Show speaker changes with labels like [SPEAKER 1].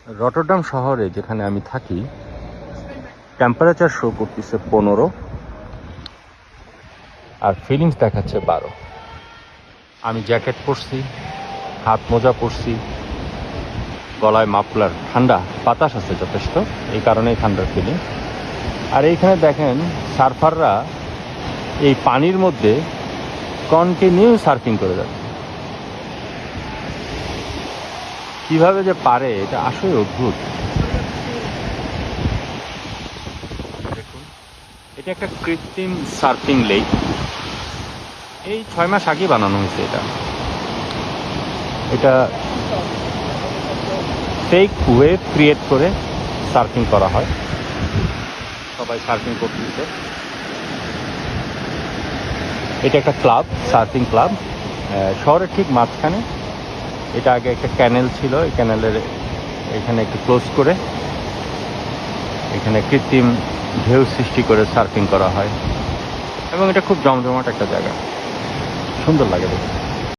[SPEAKER 1] Rotterdam শহরে যেখানে আমি থাকি টেম্পারেচার শো করতেছে 15 আর ফিলিংস দেখাচ্ছে 12। আমি জ্যাকেট পরছি, হাত মোজা পরছি, গলায় মাফলার, ঠান্ডা বাতাস আছে যথেষ্ট, এই কারণেই ঠান্ডার ফিলিং। আর এইখানে দেখেন সার্ফাররা এই পানির মধ্যে কন্টিনিউ সার্ফিং করে যাচ্ছে। কিভাবে যে পারে এটা আসলে অদ্ভুত। দেখুন, এটা একটা কৃত্রিম সার্ফিং লেক। এই 6 মাস আগে বানানো হয়েছে এটা ফেক ওয়েভ ক্রিয়েট করে সার্ফিং করা হয়, সবাই সার্ফিং করতেছে। এটা একটা ক্লাব, সার্ফিং ক্লাব, শহরের ঠিক মাঝখানে। এটা আগে একটা ক্যানেল ছিল, এই ক্যানেলের এখানে একটু ক্লোজ করে এখানে কৃত্রিম ঢেউ সৃষ্টি করে সার্ফিং করা হয় এবং এটা খুব জমজমাট একটা জায়গা, সুন্দর লাগে দেখতে।